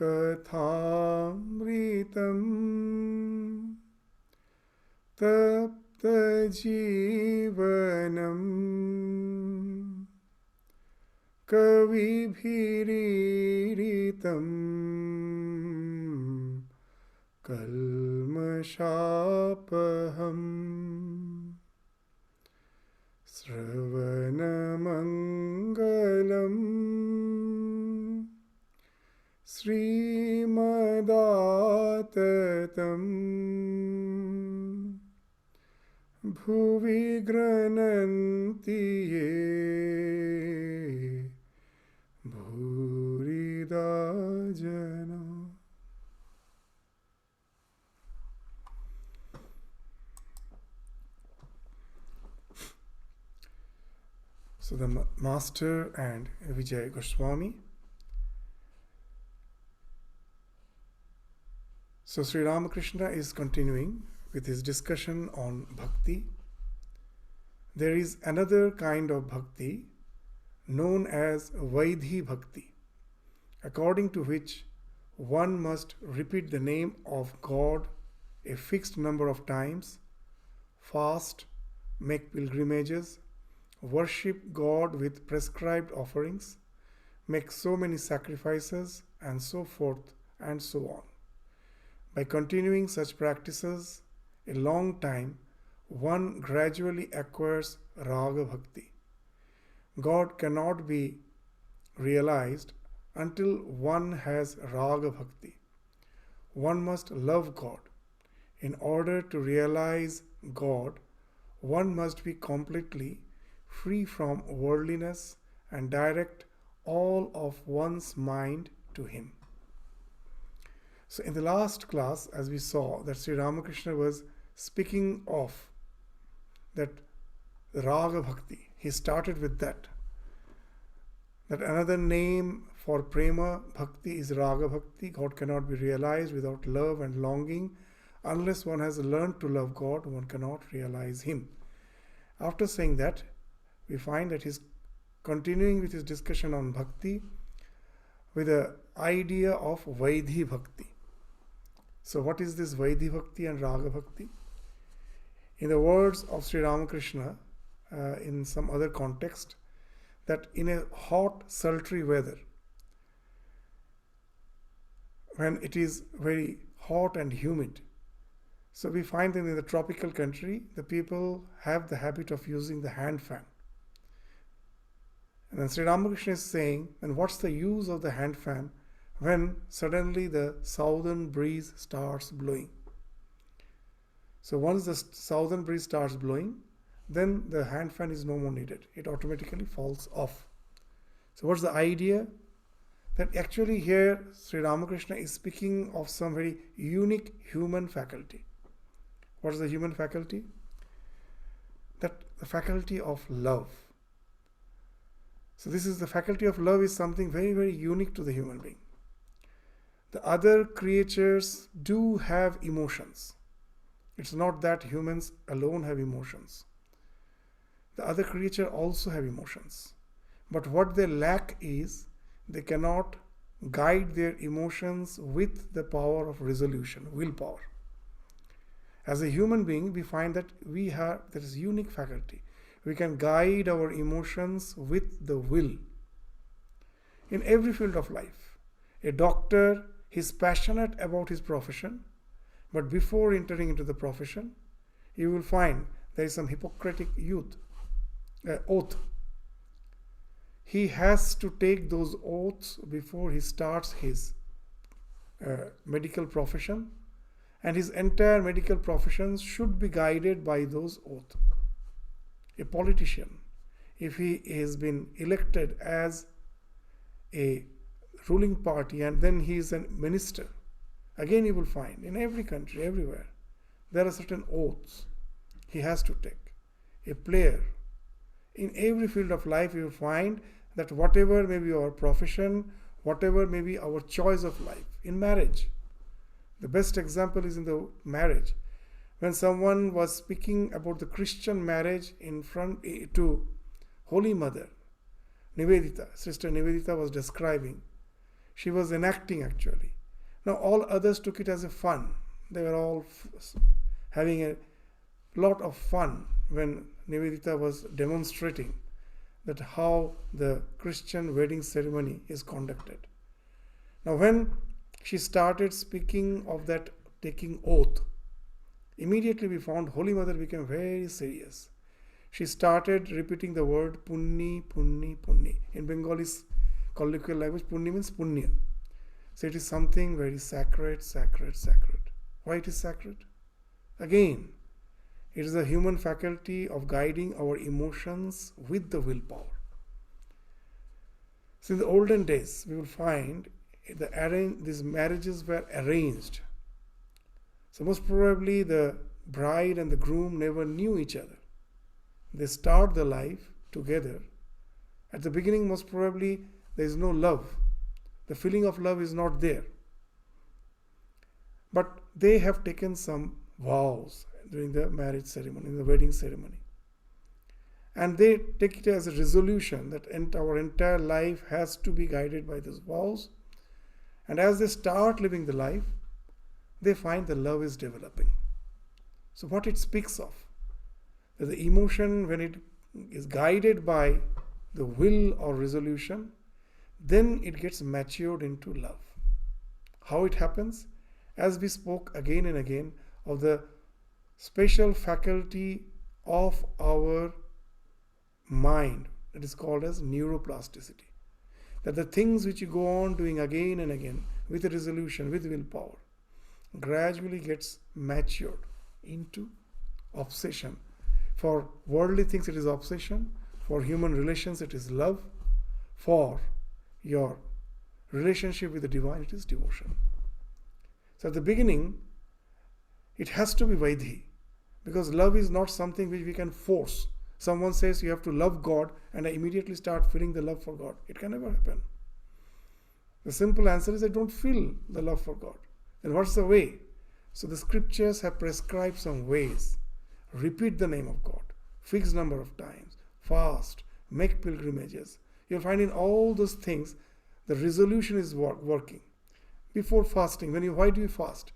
kathamritam tapta jivanam kavibhiriritam kalmashapaham Sravanamangalam Srimadaatatam Bhuvi Grananti Ye Bhurida Jana. So the Master and Vijay Goswami. So Sri Ramakrishna is continuing with his discussion on bhakti. There is another kind of bhakti known as Vaidhi bhakti, according to which one must repeat the name of God a fixed number of times, fast, make pilgrimages, worship God with prescribed offerings, make so many sacrifices, and so forth and so on. By continuing such practices a long time, one gradually acquires Raga Bhakti. God cannot be realized until one has Raga Bhakti. One must love God. In order to realize God, one must be completely free from worldliness and direct all of one's mind to Him. So in the last class, as we saw, that Sri Ramakrishna was speaking of that Raga Bhakti. He started with that another name for Prema Bhakti is Raga Bhakti. God cannot be realized without love and longing. Unless one has learned to love God, one cannot realize Him. After saying that, we find that he's continuing with his discussion on bhakti with the idea of Vaidhi Bhakti. So what is this Vaidhi Bhakti and Raga Bhakti? In the words of Sri Ramakrishna, in some other context, that in a hot, sultry weather, when it is very hot and humid, so we find that in the tropical country, the people have the habit of using the hand fan. And then Sri Ramakrishna is saying, and what's the use of the hand fan when suddenly the southern breeze starts blowing? So once the southern breeze starts blowing, then the hand fan is no more needed. It automatically falls off. So what's the idea? That actually here Sri Ramakrishna is speaking of some very unique human faculty. What is the human faculty? That the faculty of love. So this is the faculty of love is something very, very unique to the human being. The other creatures do have emotions. It's not that humans alone have emotions. The other creature also have emotions. But what they lack is they cannot guide their emotions with the power of resolution, willpower. As a human being, we find that we have this unique faculty. We can guide our emotions with the will. In every field of life, a doctor is passionate about his profession, but before entering into the profession, you will find there is some Hippocratic oath. He has to take those oaths before he starts his medical profession, and his entire medical profession should be guided by those oaths. A politician, if he has been elected as a ruling party and then he is a minister, again you will find in every country, everywhere, there are certain oaths he has to take. A player, in every field of life you will find that whatever may be our profession, whatever may be our choice of life, in marriage, the best example is in the marriage. When someone was speaking about the Christian marriage in front to Holy Mother, Nivedita, Sister Nivedita was describing. She was enacting actually. Now all others took it as a fun. They were all having a lot of fun when Nivedita was demonstrating that how the Christian wedding ceremony is conducted. Now when she started speaking of that taking oath, immediately we found Holy Mother became very serious. She started repeating the word Punni, Punni, Punni. In Bengali colloquial language, Punni means Punya. So it is something very sacred, sacred, sacred. Why it is sacred? Again, it is the human faculty of guiding our emotions with the willpower. So in the olden days, we will find these marriages were arranged. So most probably the bride and the groom never knew each other. They start the life together. At the beginning, most probably there is no love. The feeling of love is not there. But they have taken some vows during the marriage ceremony, in the wedding ceremony. And they take it as a resolution that our entire life has to be guided by these vows. And as they start living the life, they find the love is developing. So what it speaks of, that the emotion, when it is guided by the will or resolution, then it gets matured into love. How it happens? As we spoke again and again of the special faculty of our mind that is called as neuroplasticity. That the things which you go on doing again and again with a resolution, with willpower, gradually gets matured into obsession. For worldly things it is obsession, for human relations it is love, for your relationship with the divine it is devotion. So at the beginning it has to be Vaidhi, because love is not something which we can force. Someone says you have to love God and I immediately start feeling the love for God. It can never happen. The simple answer is I don't feel the love for God. Then what's the way? So the scriptures have prescribed some ways. Repeat the name of God, fixed number of times, fast, make pilgrimages. You'll find in all those things the resolution is working. Before fasting, why do you fast?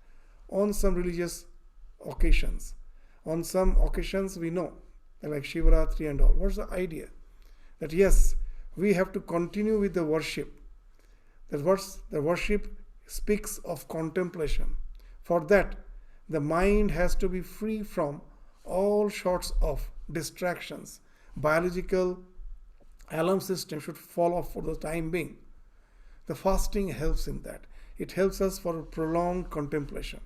On some religious occasions. On some occasions we know, like Shivaratri and all. What's the idea? That yes, we have to continue with the worship. That the worship speaks of contemplation. For that, the mind has to be free from all sorts of distractions. Biological alarm system should fall off for the time being. The fasting helps in that. It helps us for prolonged contemplation.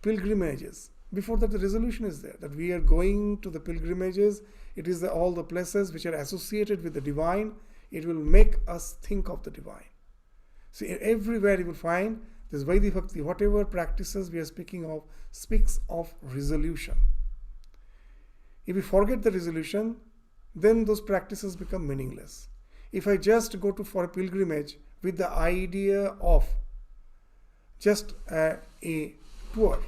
Pilgrimages. Before that, the resolution is there that we are going to the pilgrimages. It is all the places which are associated with the divine. It will make us think of the divine. So everywhere you will find this Vaidhi Bhakti, whatever practices we are speaking of, speaks of resolution. If we forget the resolution, then those practices become meaningless. If I just go for a pilgrimage with the idea of just a tour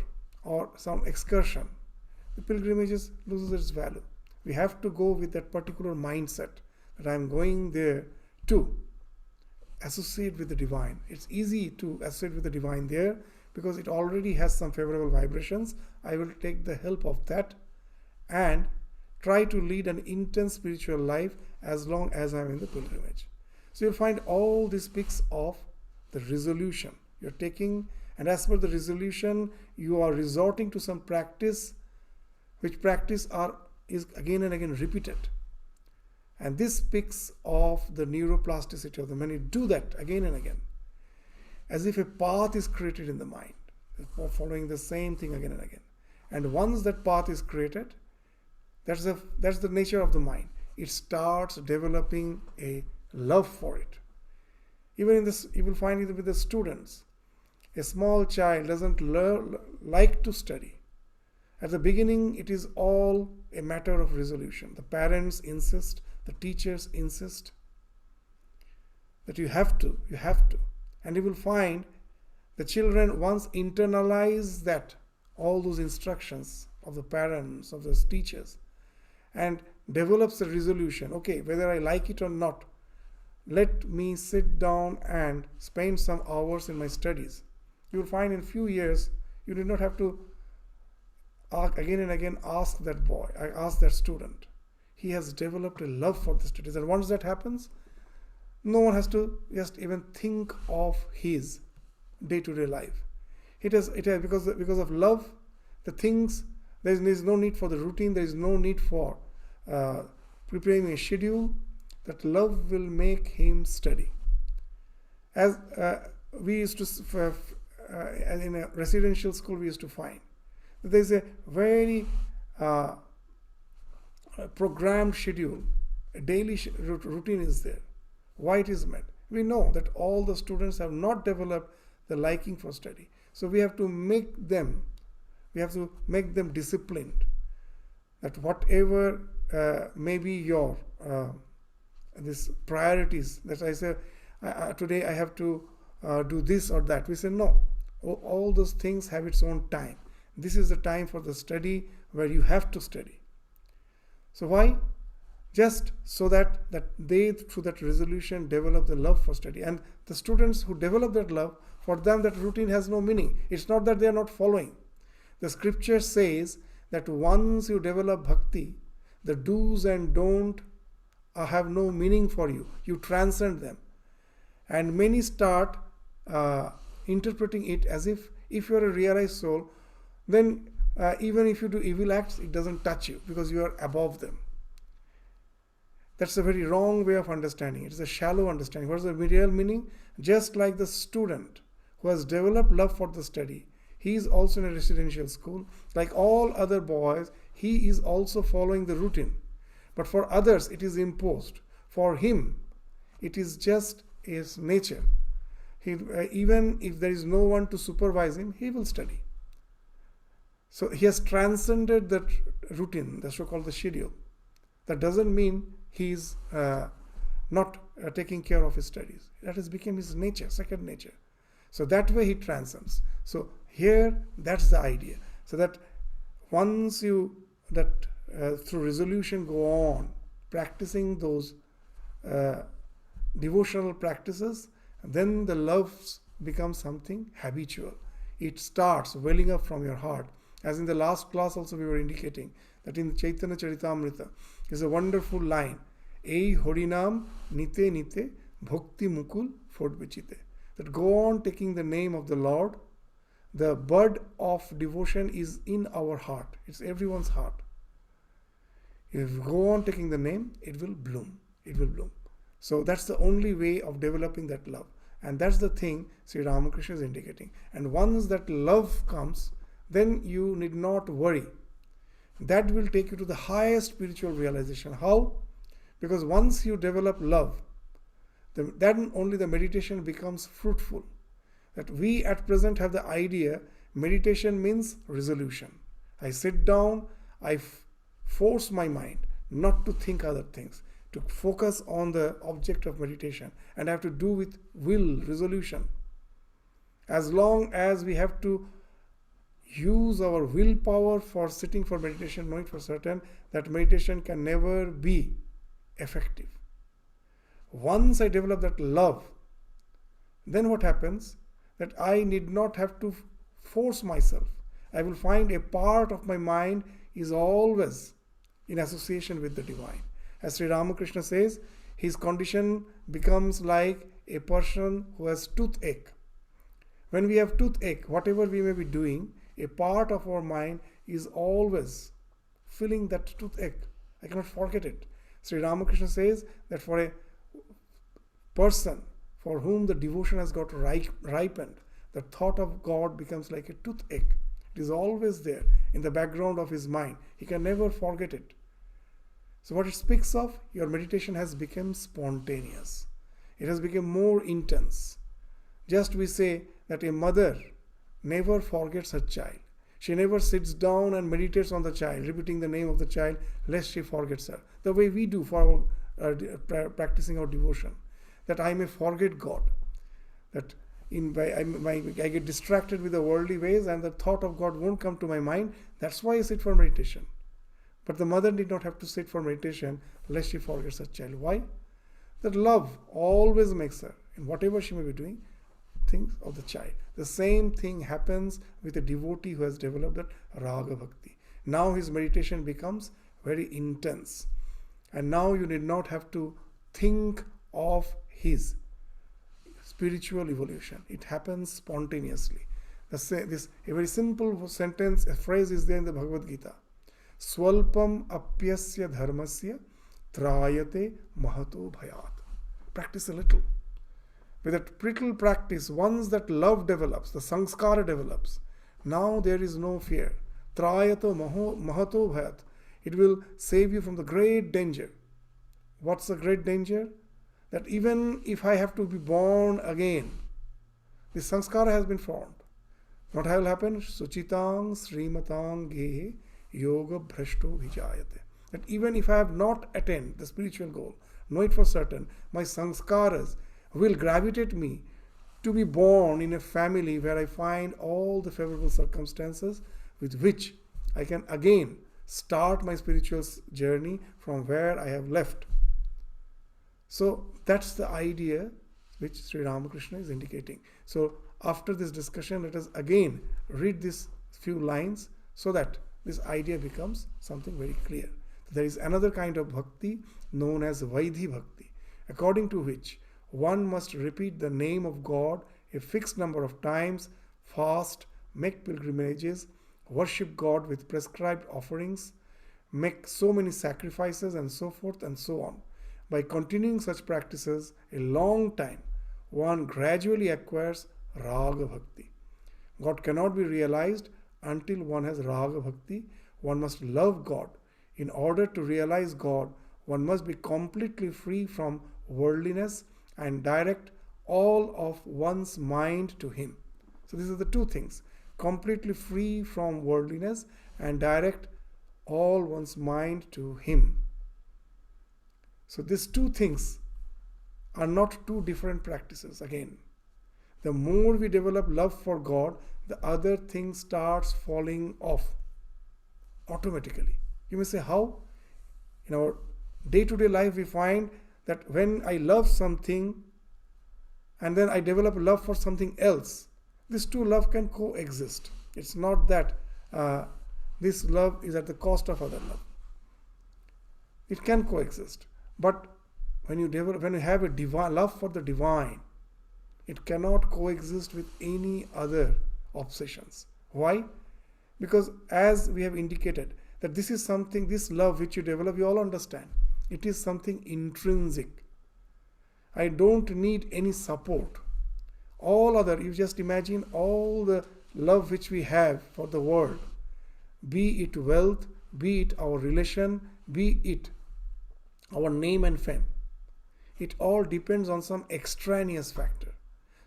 or some excursion, the pilgrimages loses its value. We have to go with that particular mindset that I am going there to associate with the divine. It's easy to associate with the divine there because it already has some favorable vibrations. I will take the help of that and try to lead an intense spiritual life as long as I'm in the pilgrimage. So you'll find all this speaks of the resolution you're taking, and as per the resolution you are resorting to some practice, which practice is again and again repeated. And this speaks of the neuroplasticity of the mind. You do that again and again, as if a path is created in the mind, following the same thing again and again. And once that path is created, that's the nature of the mind. It starts developing a love for it. Even in this, you will find it with the students. A small child doesn't like to study. At the beginning, it is all a matter of resolution. The parents insist, the teachers insist that you have to. And you will find the children once internalize that, all those instructions of the parents, of those teachers, and develops a resolution. Okay, whether I like it or not, let me sit down and spend some hours in my studies. You will find in few years you did not have to again and again ask that boy, ask that student. He has developed a love for the studies, and once that happens, no one has to just even think of his day-to-day life. It has because of love, the things, there is no need for the routine, there is no need for preparing a schedule. That love will make him study. As we used to, in a residential school, we used to find that there is a very programmed schedule, a daily routine is there. Why it is met? We know that all the students have not developed the liking for study. So we have to make them disciplined. That whatever may be your these priorities, that I say today I have to do this or that. We say no. All those things have its own time. This is the time for the study where you have to study. So why? Just so that they, through that resolution, develop the love for study. And the students who develop that love, for them that routine has no meaning. It's not that they are not following. The scripture says that once you develop bhakti, the do's and don't have no meaning for you. You transcend them. And many start interpreting it as if you are a realized soul, then even if you do evil acts, it doesn't touch you because you are above them. That's a very wrong way of understanding. It is a shallow understanding. What is the real meaning? Just like the student who has developed love for the study, he is also in a residential school. Like all other boys, he is also following the routine. But for others, it is imposed. For him, it is just his nature. Even if there is no one to supervise him, he will study. So he has transcended that routine, that's so-called the schedule. That doesn't mean he is not taking care of his studies. That has become his nature, second nature. So that way he transcends. So here, that's the idea. So that once you, through resolution, go on practicing those devotional practices, then the love becomes something habitual. It starts welling up from your heart. As in the last class also we were indicating that in Chaitanya Charitamrita is a wonderful line. Ei Harinam Nite Nite Bhakti Mukul Fodbichite. That go on taking the name of the Lord. The bud of devotion is in our heart. It's everyone's heart. If you go on taking the name, it will bloom. It will bloom. So that's the only way of developing that love. And that's the thing Sri Ramakrishna is indicating. And once that love comes, then you need not worry. That will take you to the highest spiritual realization. How? Because once you develop love, then only the meditation becomes fruitful. That we at present have the idea meditation means resolution. I sit down, I force my mind not to think other things, to focus on the object of meditation, and I have to do with will, resolution. As long as we have to use our willpower for sitting for meditation, knowing for certain that meditation can never be effective. Once I develop that love, then what happens? That I need not have to force myself. I will find a part of my mind is always in association with the divine. As Sri Ramakrishna says, his condition becomes like a person who has toothache. When we have toothache, whatever we may be doing, a part of our mind is always feeling that toothache. I cannot forget it. Sri Ramakrishna says that for a person for whom the devotion has got ripened, the thought of God becomes like a toothache. It is always there in the background of his mind. He can never forget it. So what it speaks of, your meditation has become spontaneous. It has become more intense. Just we say that a mother never forgets her child. She never sits down and meditates on the child, repeating the name of the child, lest she forgets her. The way we do for our practicing our devotion. That I may forget God. That I get distracted with the worldly ways and the thought of God won't come to my mind. That's why I sit for meditation. But the mother did not have to sit for meditation lest she forgets her child. Why? That love always makes her, in whatever she may be doing, think of the child. The same thing happens with a devotee who has developed that raga bhakti. Now his meditation becomes very intense. And now you need not have to think of his spiritual evolution. It happens spontaneously. A very simple sentence, a phrase is there in the Bhagavad Gita. Swalpam apyasya dharmasya trayate mahato bhayat. Practice a little. With that little practice, once that love develops, the sanskara develops, now there is no fear. Trayato mahato bhayat. It will save you from the great danger. What's the great danger? That even if I have to be born again, the sanskara has been formed. What will happen? Suchitang srimatang gehe yoga bhrashto vijayate. That even if I have not attained the spiritual goal, know it for certain, my sanskaras will gravitate me to be born in a family where I find all the favorable circumstances with which I can again start my spiritual journey from where I have left. So that's the idea which Sri Ramakrishna is indicating. So after this discussion, let us again read these few lines so that this idea becomes something very clear. There is another kind of bhakti known as Vaidhi bhakti, according to which one must repeat the name of God a fixed number of times, fast, make pilgrimages, worship God with prescribed offerings, make so many sacrifices, and so forth and so on. By continuing such practices a long time, one gradually acquires raga bhakti. God cannot be realized until one has raga bhakti. One must love God. In order to realize God, one must be completely free from worldliness and direct all of one's mind to Him. So these are the two things. Completely free from worldliness and direct all one's mind to Him. So these two things are not two different practices. Again, the more we develop love for God, the other thing starts falling off automatically. You may say, how? In our day-to-day life, we find that when I love something and then I develop love for something else, these two love can coexist. It's not that this love is at the cost of other love. It can coexist. But when you have a divine love for the divine, it cannot coexist with any other obsessions. Why? Because as we have indicated, that this is something, this love which you develop, you all understand. It is something intrinsic. I don't need any support. All other, you just imagine all the love which we have for the world, be it wealth, be it our relation, be it our name and fame. It all depends on some extraneous factor.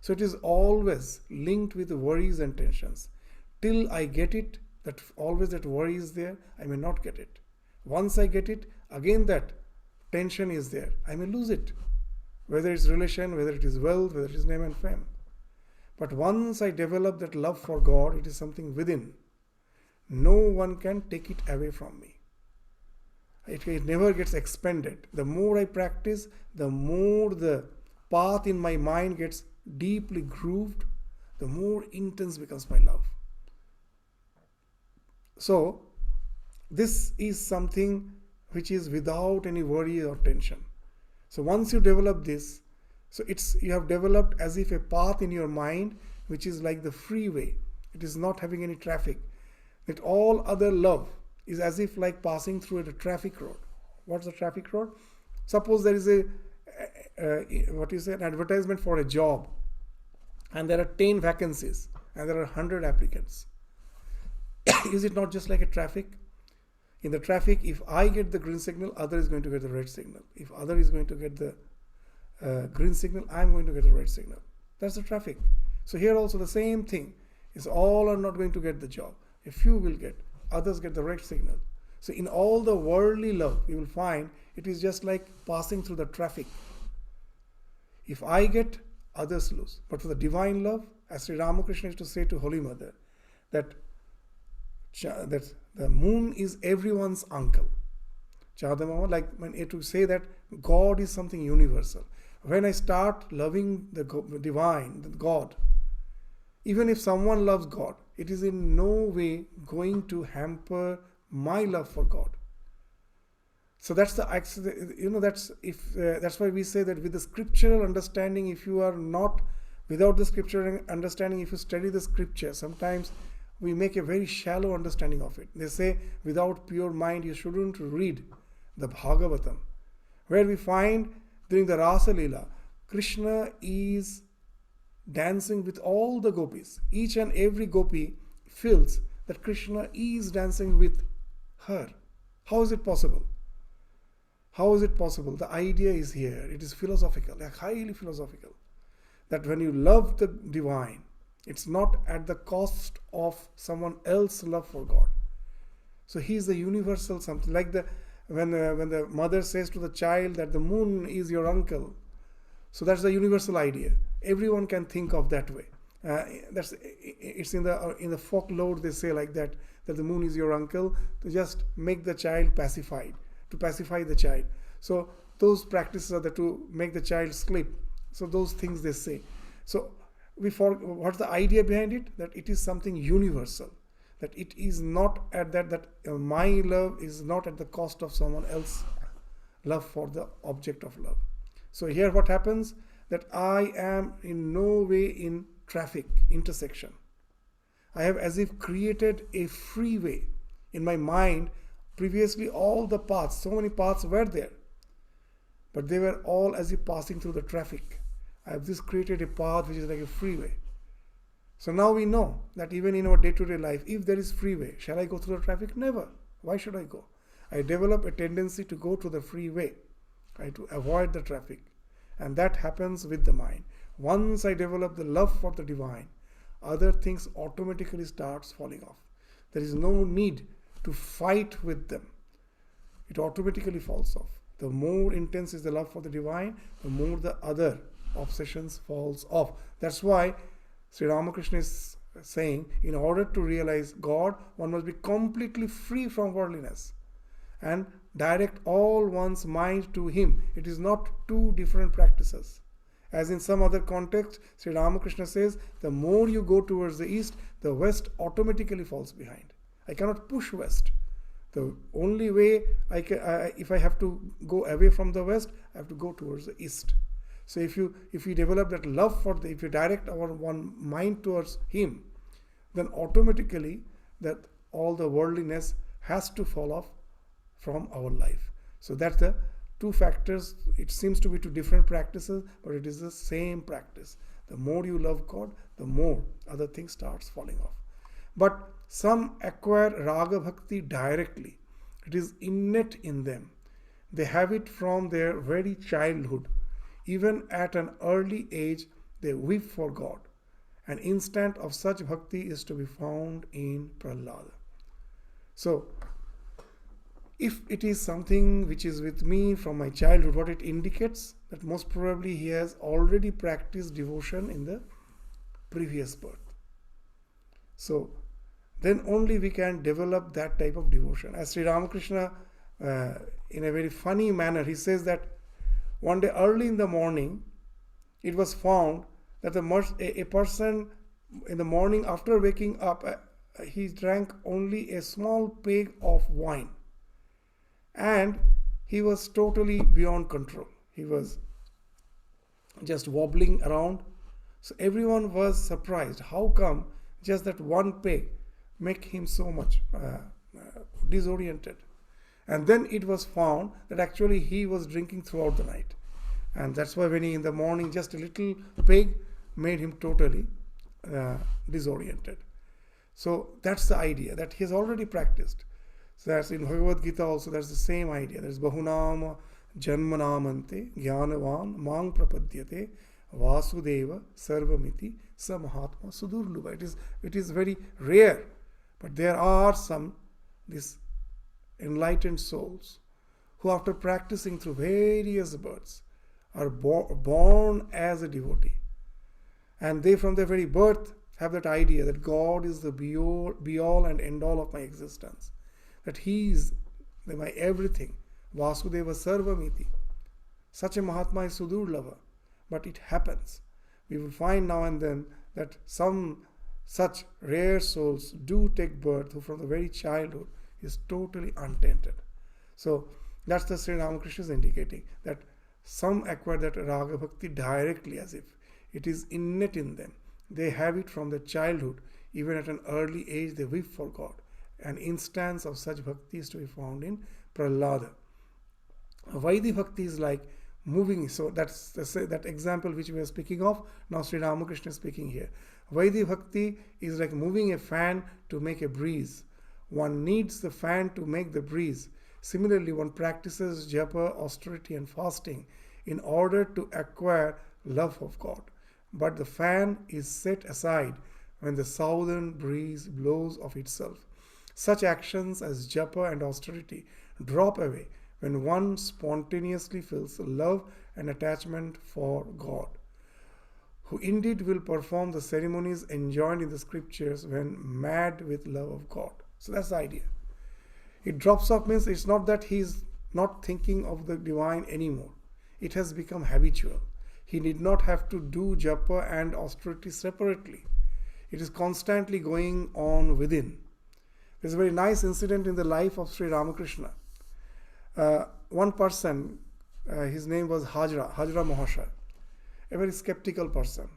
So it is always linked with worries and tensions. Till I get it, that always that worry is there, I may not get it. Once I get it, again that tension is there. I may lose it. Whether it's relation, whether it is wealth, whether it is name and fame. But once I develop that love for God, it is something within. No one can take it away from me. It never gets expended. The more I practice, the more the path in my mind gets deeply grooved, the more intense becomes my love. So, this is something which is without any worry or tension. So once you develop this, so you have developed as if a path in your mind which is like the freeway. It is not having any traffic. That all other love is as if like passing through a traffic road. What's a traffic road? Suppose there is an advertisement for a job and there are 10 vacancies and there are 100 applicants. Is it not just like a traffic? In the traffic, if I get the green signal, other is going to get the red signal. If other is going to get the green signal, I am going to get the red signal. That's the traffic. So here also the same thing is all are not going to get the job. A few will get, others get the red signal. So in all the worldly love, you will find it is just like passing through the traffic. If I get, others lose. But for the divine love, as Sri Ramakrishna used to say to Holy Mother, that the moon is everyone's uncle. Chadamama, like to say that God is something universal. When I start loving the divine, the God, even if someone loves God, it is in no way going to hamper my love for God. So that's that's why we say that with the scriptural understanding, if you are not without the scriptural understanding, if you study the scripture, sometimes we make a very shallow understanding of it. They say without pure mind you shouldn't read the Bhagavatam, where we find during the Rasa Leela, Krishna is dancing with all the gopis. Each and every gopi feels that Krishna is dancing with her. How is it possible? How is it possible? The idea is here. It is philosophical, highly philosophical. That when you love the divine, it's not at the cost of someone else's love for God. So he is the universal something. Like when the mother says to the child that the moon is your uncle. So that's the universal idea. Everyone can think of that way. It's in the folklore they say like that the moon is your uncle, to just make the child pacified, to pacify the child. So those practices are to make the child sleep. So those things they say. So what's the idea behind it? That it is something universal. That it is not at that my love is not at the cost of someone else's love for the object of love. So here what happens? That I am in no way in traffic intersection. I have as if created a freeway in my mind. Previously all the paths, so many paths were there, but they were all as if passing through the traffic. I have just created a path which is like a freeway. So now we know that even in our day-to-day life, if there is freeway, shall I go through the traffic? Never. Why should I go? I develop a tendency to go to the freeway, right, to avoid the traffic. And that happens with the mind. Once I develop the love for the divine, other things automatically starts falling off. There is no need to fight with them. It automatically falls off. The more intense is the love for the divine, the more the other obsessions falls off. That's why Sri Ramakrishna is saying, in order to realize God, one must be completely free from worldliness and direct all one's mind to Him. It is not two different practices. As in some other context, Sri Ramakrishna says, the more you go towards the east, the west automatically falls behind. I cannot push west. The only way if I have to go away from the west, I have to go towards the east. So if you develop that love if you direct our one mind towards Him, then automatically that all the worldliness has to fall off from our life. So that's the two factors. It seems to be two different practices, but it is the same practice. The more you love God, the more other things starts falling off. But some acquire raga bhakti directly. It is innate in them. They have it from their very childhood. Even at an early age, they weep for God. An instant of such bhakti is to be found in Prahlada. So, if it is something which is with me from my childhood, what it indicates? That most probably he has already practiced devotion in the previous birth. So, then only we can develop that type of devotion. As Sri Ramakrishna, in a very funny manner, he says that one day early in the morning, it was found that a person in the morning after waking up, he drank only a small peg of wine. And he was totally beyond control. He was just wobbling around. So everyone was surprised. How come just that one peg make him so much disoriented? And then it was found that actually he was drinking throughout the night. And that's why when he in the morning, just a little peg made him totally disoriented. So that's the idea that he has already practiced. So that's in Bhagavad Gita also, that's the same idea. There's Bahunama Janmanamante Jnanavan Mang Prapadyate Vasudeva Sarvamiti Samahatma Sudurluba. It is very rare. But there are these enlightened souls who after practicing through various births are born as a devotee. And they from their very birth have that idea that God is the be all and end all of my existence. That He is my everything. Vasudeva Sarvamiti. Such a Mahatma is Sudurlava, but it happens. We will find now and then that some such rare souls do take birth who from the very childhood is totally untainted. So that's the Sri Ramakrishna is indicating that some acquire that Raga Bhakti directly as if it is innate in them. They have it from their childhood. Even at an early age they weep for God. An instance of such bhakti is to be found in Prahlada. Vaidhi Bhakti is like moving. So that's that example which we are speaking of. Now Sri Ramakrishna is speaking here. Vaidhi Bhakti is like moving a fan to make a breeze. One needs the fan to make the breeze. Similarly, one practices japa, austerity and fasting in order to acquire love of God. But the fan is set aside when the southern breeze blows of itself. Such actions as japa and austerity drop away when one spontaneously feels love and attachment for God, who indeed will perform the ceremonies enjoined in the scriptures when mad with love of God. So that's the idea. It drops off means it's not that he's not thinking of the divine anymore. It has become habitual. He need not have to do japa and austerity separately. It is constantly going on within. There's a very nice incident in the life of Sri Ramakrishna. One person, his name was Hajra Mahasaya, a very skeptical person.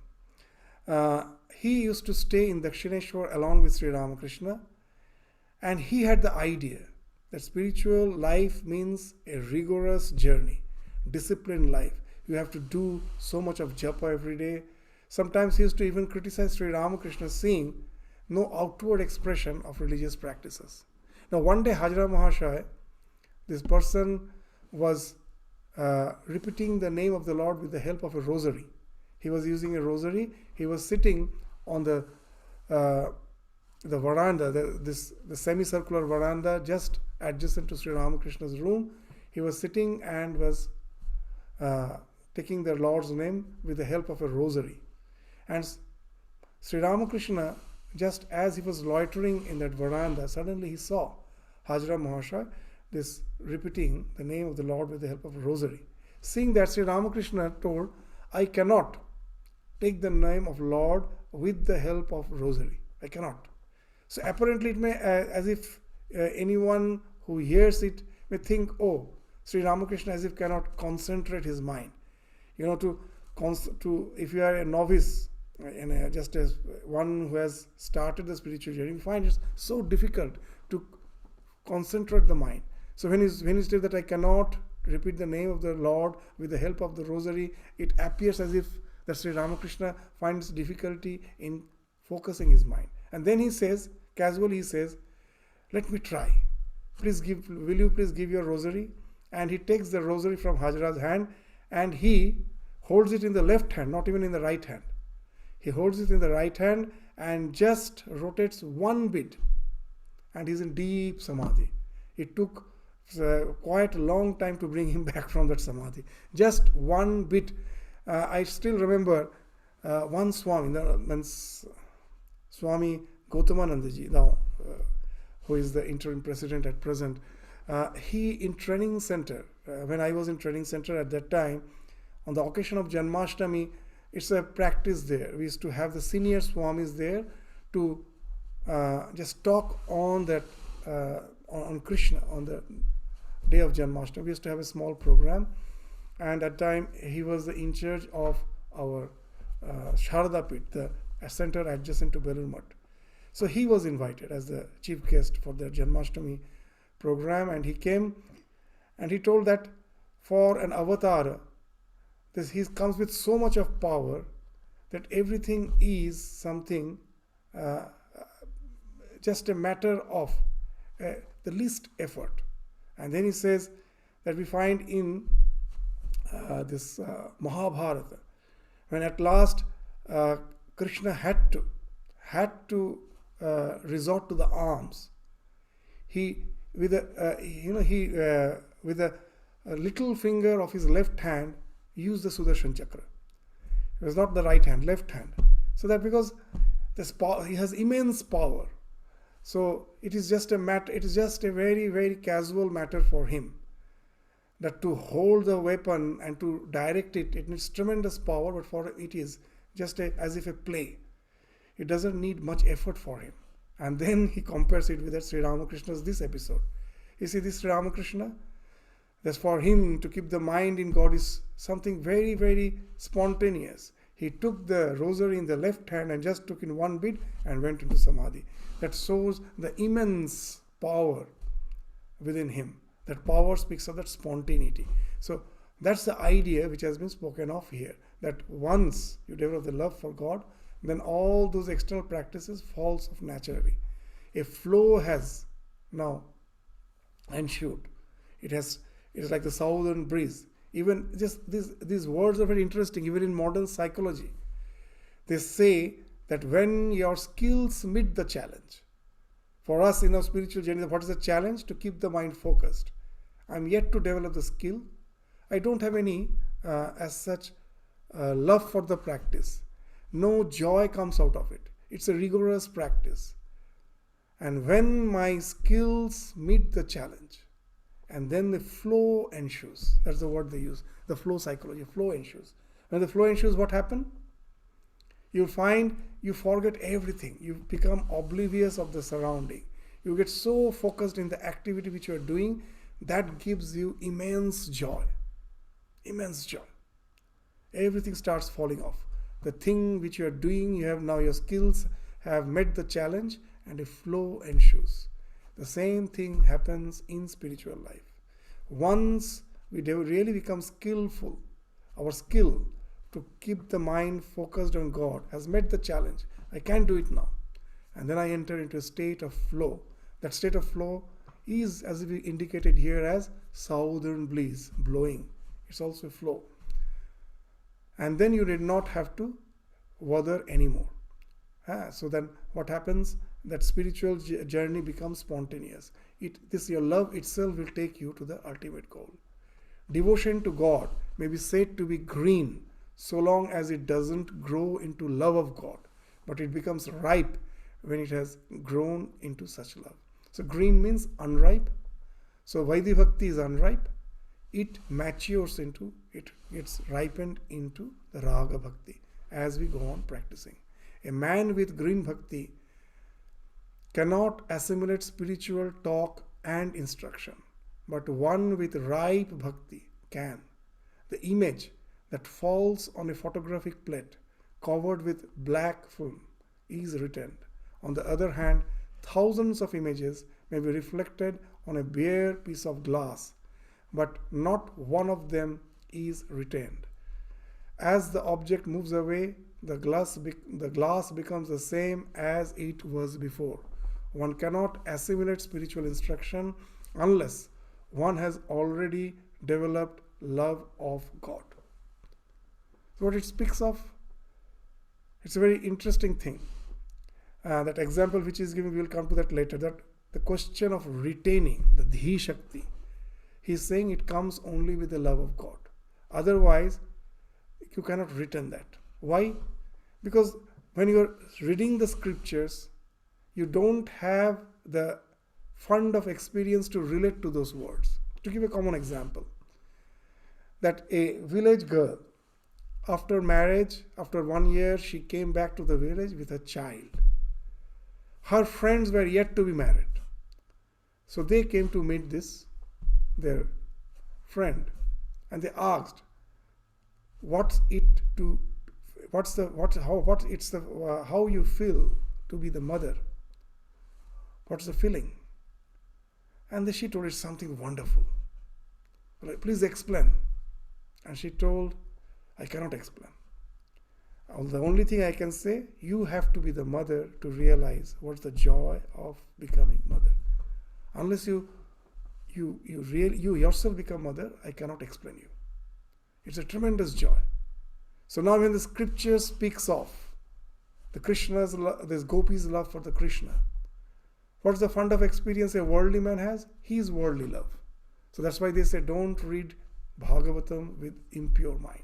He used to stay in Dakshineshwar along with Sri Ramakrishna, and he had the idea that spiritual life means a rigorous journey, disciplined life. You have to do so much of japa every day. Sometimes he used to even criticize Sri Ramakrishna, seeing no outward expression of religious practices. Now one day Hajra Mahasaya, this person was repeating the name of the Lord with the help of a rosary. He was using a rosary. He was sitting on the veranda, the semicircular veranda just adjacent to Sri Ramakrishna's room. He was sitting and was taking the Lord's name with the help of a rosary. And Sri Ramakrishna, just as he was loitering in that veranda, suddenly he saw Hajra Mahasaya, this repeating the name of the Lord with the help of a rosary. Seeing that, Sri Ramakrishna told, I cannot take the name of Lord with the help of rosary. I cannot. So apparently it may, as if anyone who hears it may think, oh, Sri Ramakrishna as if cannot concentrate his mind. You know, if you are a novice, and just as one who has started the spiritual journey, you find it so difficult to concentrate the mind. So when he says that I cannot repeat the name of the Lord with the help of the rosary, it appears as if that Sri Ramakrishna finds difficulty in focusing his mind. And then he says, casually he says, let me try. Will you please give your rosary? And he takes the rosary from Hajra's hand and he holds it in the left hand, not even in the right hand. He holds it in the right hand and just rotates one bit, and he's in deep samadhi. It took quite a long time to bring him back from that samadhi. Just one bit. I still remember one Swami, Swami Gautamanandaji, now who is the interim president at present. He in training center, when I was in training center at that time, on the occasion of Janmashtami, it's a practice there. We used to have the senior Swamis there to just talk on that on Krishna on the day of Janmashtami. We used to have a small program, and at that time he was the in charge of our Sharda Pit, the center adjacent to Belur Math. So he was invited as the chief guest for the Janmashtami program, and he came and he told that for an avatar, he comes with so much of power that everything is something just a matter of the least effort. And then he says that we find in this Mahabharata, when at last Krishna had to resort to the arms. He with a little finger of his left hand used the Sudarshan Chakra. It was not the right hand, left hand. So that because he has immense power. So it is just a matter. It is just a very, very casual matter for him. that to hold the weapon and to direct it, it needs tremendous power, but for it is just as if a play. It doesn't need much effort for him. And then he compares it with that Sri Ramakrishna's this episode. You see, this Sri Ramakrishna, that's for him to keep the mind in God is something very, very spontaneous. He took the rosary in the left hand and just took in one bit and went into Samadhi. That shows the immense power within him. That power speaks of that spontaneity. So that's the idea which has been spoken of here. That once you develop the love for God, then all those external practices falls off naturally. A flow has now ensued. It is like the southern breeze. Even just these words are very interesting, even in modern psychology. They say that when your skills meet the challenge, for us in our spiritual journey, what is the challenge? To keep the mind focused. I'm yet to develop the skill. I don't have any, as such, love for the practice. No joy comes out of it. It's a rigorous practice. And when my skills meet the challenge, and then the flow ensues. That's the word they use. The flow psychology. Flow ensues. When the flow ensues, what happens? You'll find you forget everything. You become oblivious of the surrounding. You get so focused in the activity which you are doing, that gives you immense joy. Immense joy. Everything starts falling off. The thing which you are doing, you have now your skills have met the challenge and a flow ensues. The same thing happens in spiritual life. Once we really become skillful, our skill to keep the mind focused on God has met the challenge. I can do it now. And then I enter into a state of flow. That state of flow is, as we indicated here, as southern breeze, blowing. It's also a flow. And then you did not have to bother anymore. So then what happens? That spiritual journey becomes spontaneous. Your love itself will take you to the ultimate goal. Devotion to God may be said to be green so long as it doesn't grow into love of God, but it becomes ripe when it has grown into such love. So green means unripe. So Vaidhi Bhakti is unripe. It matures into, it gets ripened into the Raga Bhakti as we go on practicing. A man with green Bhakti cannot assimilate spiritual talk and instruction, but one with ripe Bhakti can. The image that falls on a photographic plate covered with black film is retained. On the other hand, thousands of images may be reflected on a bare piece of glass, but not one of them is retained. As the object moves away, the glass becomes the same as it was before. One cannot assimilate spiritual instruction unless one has already developed love of God. So what it speaks of, it's a very interesting thing. That example which is given, we will come to that later, that the question of retaining the Dhi Shakti, he is saying it comes only with the love of God. Otherwise, you cannot retain that. Why? Because when you are reading the scriptures, you don't have the fund of experience to relate to those words. To give a common example, that a village girl, after marriage, after 1 year, she came back to the village with a child. Her friends were yet to be married. So they came to meet their friend, and they asked, how you feel to be the mother? What's the feeling? And she told, it's something wonderful. Like, please explain. And she told, I cannot explain. The only thing I can say, you have to be the mother to realize what's the joy of becoming mother. Unless you yourself become mother, I cannot explain you. It's a tremendous joy. So now when the scripture speaks of the Krishna's love, this Gopi's love for the Krishna, what's the fund of experience a worldly man has? His worldly love. So that's why they say, don't read Bhagavatam with impure mind.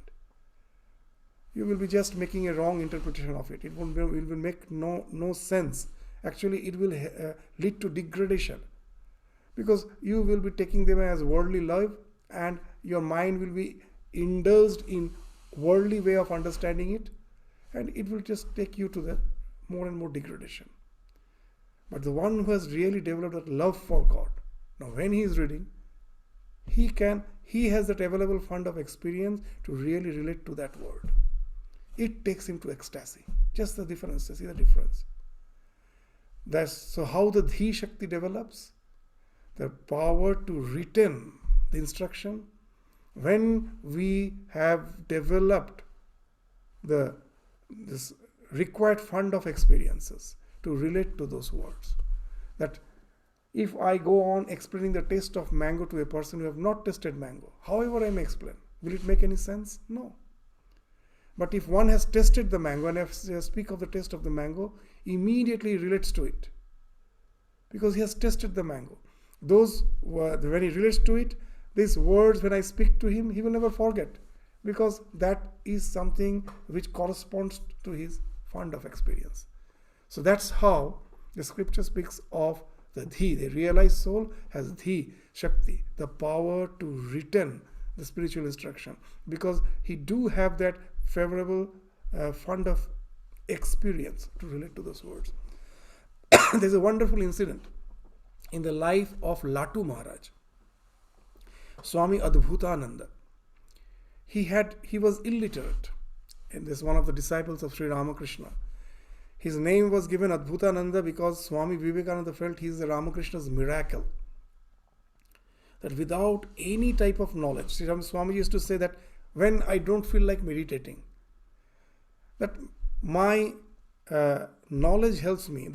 You will be just making a wrong interpretation of it. It will make no sense. Actually, it will lead to degradation. Because you will be taking them as worldly love and your mind will be indulged in worldly way of understanding it, and it will just take you to the more and more degradation. But the one who has really developed a love for God, now when he is reading, he has that available fund of experience to really relate to that word. It takes him to ecstasy. Just the difference. See the difference. That's so how the Dhi Shakti develops. The power to retain the instruction. When we have developed this required fund of experiences to relate to those words. That if I go on explaining the taste of mango to a person who have not tasted mango, however I may explain, will it make any sense? No. But if one has tasted the mango and I speak of the taste of the mango, immediately relates to it. Because he has tasted the mango. When he relates to it, these words, when I speak to him, he will never forget. Because that is something which corresponds to his fund of experience. So that's how the scripture speaks of the Dhi. The realized soul has Dhi, Shakti, the power to retain the spiritual instruction. Because he do have that favorable fund of experience to relate to those words. There's a wonderful incident in the life of Latu Maharaj, Swami Adbhutananda. He was illiterate, and this is one of the disciples of Sri Ramakrishna. His name was given Adbhutananda because Swami Vivekananda felt he is the Ramakrishna's miracle. That without any type of knowledge, Sri Swami used to say that when I don't feel like meditating, that my knowledge helps me,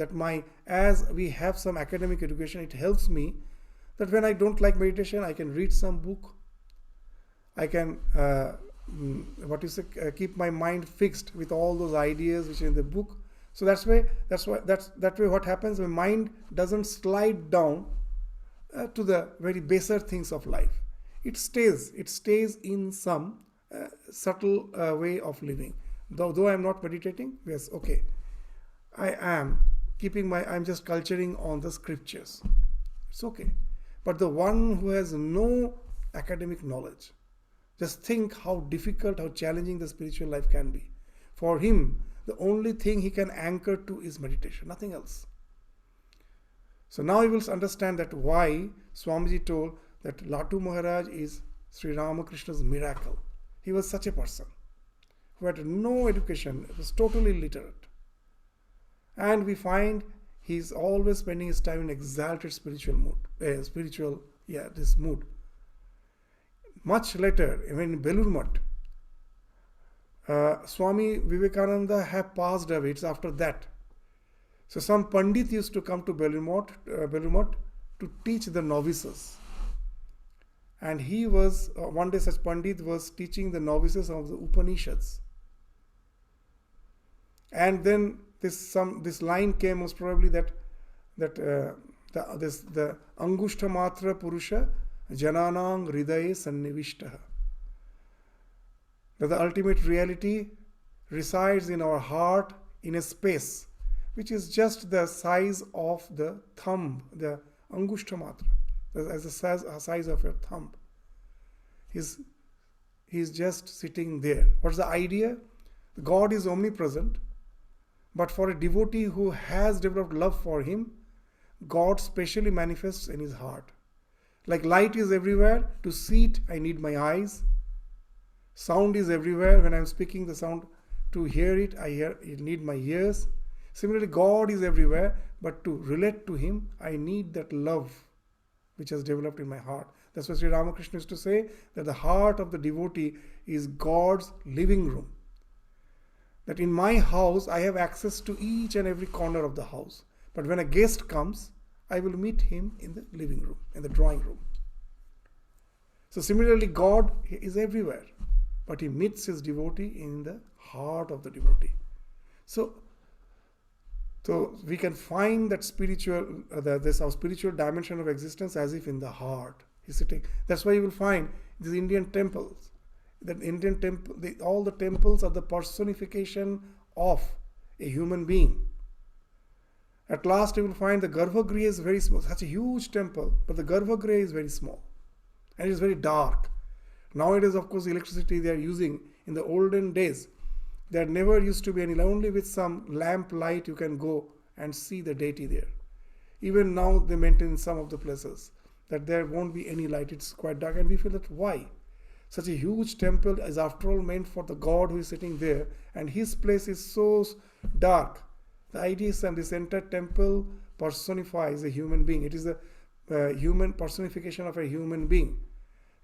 as we have some academic education, it helps me that when I don't like meditation, I can read some book, I can keep my mind fixed with all those ideas which are in the book. So that way what happens, my mind doesn't slide down to the very baser things of life. It stays in some subtle way of living. Though I am not meditating, yes, okay, I'm just culturing on the scriptures. It's okay. But the one who has no academic knowledge, just think how difficult, how challenging the spiritual life can be. For him, the only thing he can anchor to is meditation, nothing else. So now you will understand that why Swamiji told that Latu Maharaj is Sri Ramakrishna's miracle. He was such a person who had no education, was totally illiterate. And we find he's always spending his time in exalted spiritual mood. This mood. Much later, even in Belur Math, Swami Vivekananda have passed away. It's after that. So some Pandit used to come to Belur Math to teach the novices. And he was, one day such Pandit was teaching the novices of the Upanishads. And then this line came most probably that the Angushta Matra Purusha Jananang Hridaye Sannivishtaha. That the ultimate reality resides in our heart in a space which is just the size of the thumb, the Angushta Matra, as the size of your thumb. He's just sitting there. What's the idea? God is omnipresent, but for a devotee who has developed love for him, God specially manifests in his heart. Like light is everywhere, to see it I need my eyes. Sound is everywhere, when I'm speaking the sound, to hear it I need my ears. Similarly, God is everywhere, but to relate to him I need that love which has developed in my heart. That's why Sri Ramakrishna used to say that the heart of the devotee is God's living room. That in my house I have access to each and every corner of the house. But when a guest comes, I will meet him in the living room, in the drawing room. So similarly, God is everywhere, but he meets his devotee in the heart of the devotee. So we can find that our spiritual dimension of existence as if in the heart. He's sitting. That's why you will find these Indian temples. All the temples are the personification of a human being. At last you will find the Garbhagriha is very small. Such a huge temple, but the Garbhagriha is very small. and it is very dark. Nowadays, of course, electricity they are using. In the olden days, there never used to be any, only with some lamp light you can go and see the deity there. Even now they maintain in some of the places that there won't be any light, it's quite dark, and we feel that why? Such a huge temple is after all meant for the God who is sitting there, and his place is so dark. The idea is that this entire temple personifies a human being. It is a human personification of a human being.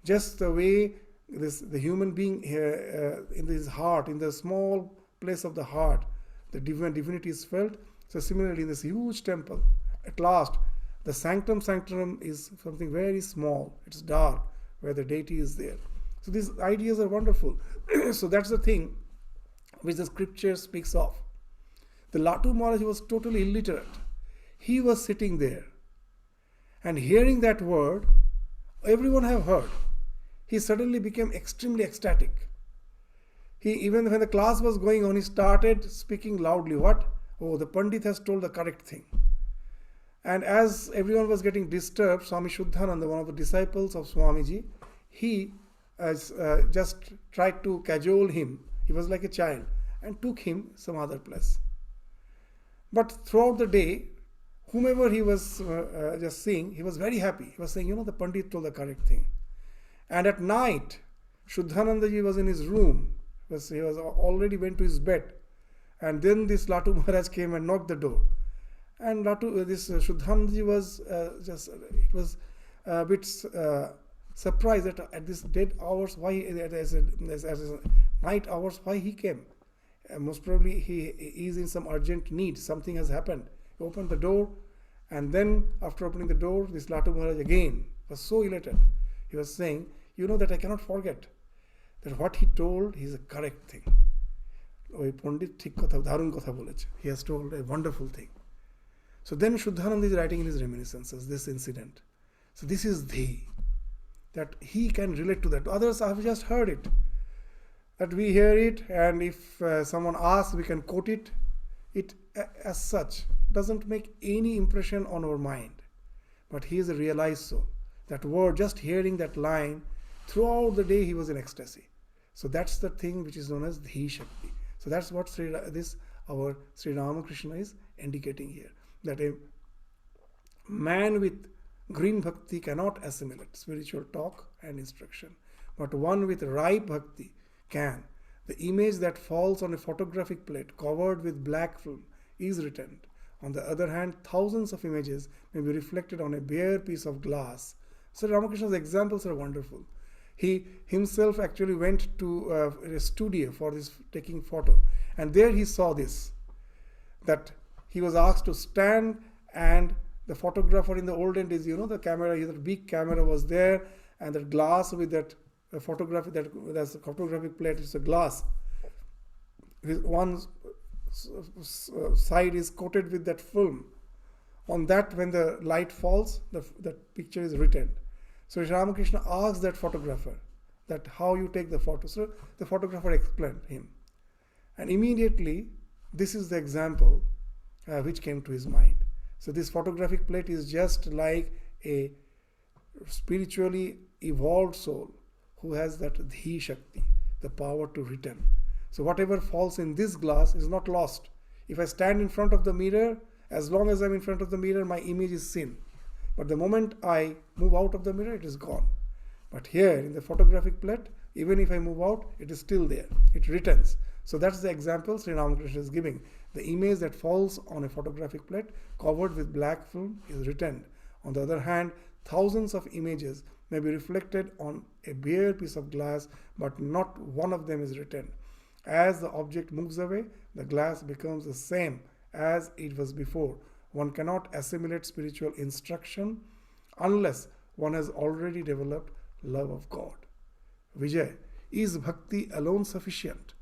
Just the way the human being here in his heart, in the small place of the heart, the divinity is felt. So similarly, in this huge temple, at last, the sanctum sanctorum is something very small. It's dark, where the deity is there. So these ideas are wonderful. So that's the thing which the scripture speaks of. The Latu Maharaj was totally illiterate. He was sitting there, and hearing that word, everyone have heard. He suddenly became extremely ecstatic. Even when the class was going on, he started speaking loudly. What? Oh, the Pandit has told the correct thing. And as everyone was getting disturbed, Swami Shuddhananda, one of the disciples of Swamiji, he just tried to cajole him. He was like a child, and took him some other place. But throughout the day, whomever he was just seeing, he was very happy. He was saying, the Pandit told the correct thing. And at night, Shuddhanandaji was in his room. He was already went to his bed. And then this Latu Maharaj came and knocked the door. And Shuddhanandaji was it was a bit surprised that at this dead hours, why as night hours, why he came. Most probably he is in some urgent need. Something has happened. He opened the door, and then after opening the door, this Latu Maharaj again was so elated. He was saying, that I cannot forget that what he told is a correct thing. Oi Pandit thik kotha, darun kotha boleche. He has told a wonderful thing. So then Shuddhananda is writing in his reminiscences this incident. So this is that he can relate to that. Others have just heard it. That we hear it, and if someone asks, we can quote it. It as such doesn't make any impression on our mind. But he is a realized soul. That word, just hearing that line, throughout the day he was in ecstasy. So that's the thing which is known as Dhi Shakti. So that's what our Sri Ramakrishna is indicating here. That a man with green bhakti cannot assimilate spiritual talk and instruction. But one with ripe bhakti can. The image that falls on a photographic plate covered with black film is retained. On the other hand, thousands of images may be reflected on a bare piece of glass. So Ramakrishna's examples are wonderful. He himself actually went to a studio for this taking photo, and there he saw this, that he was asked to stand, and the photographer in the olden days, the camera, the big camera was there, and that glass with that photography, that's a photographic plate, it's a glass. One side is coated with that film. On that, when the light falls, that picture is written. So Ramakrishna asked that photographer that how you take the photo. So the photographer explained him. And immediately, this is the example which came to his mind. So this photographic plate is just like a spiritually evolved soul who has that Dhi Shakti, the power to return. So whatever falls in this glass is not lost. If I stand in front of the mirror, as long as I'm in front of the mirror, my image is seen. But the moment I move out of the mirror, it is gone. But here in the photographic plate, even if I move out, it is still there. It returns. So that's the example Sri Ramakrishna is giving. The image that falls on a photographic plate covered with black film is returned. On the other hand, thousands of images may be reflected on a bare piece of glass, but not one of them is returned. As the object moves away, the glass becomes the same as it was before. One cannot assimilate spiritual instruction unless one has already developed love of God. Vijay, is bhakti alone sufficient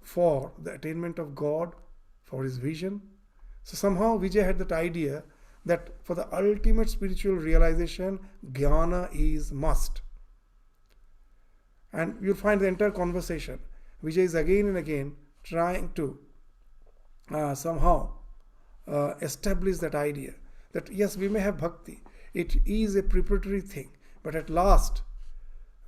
for the attainment of God, for his vision? So somehow Vijay had that idea that for the ultimate spiritual realization, jnana is must. And you'll find the entire conversation. Vijay is again and again trying to somehow establish that idea that yes, we may have bhakti. It is a preparatory thing. But at last,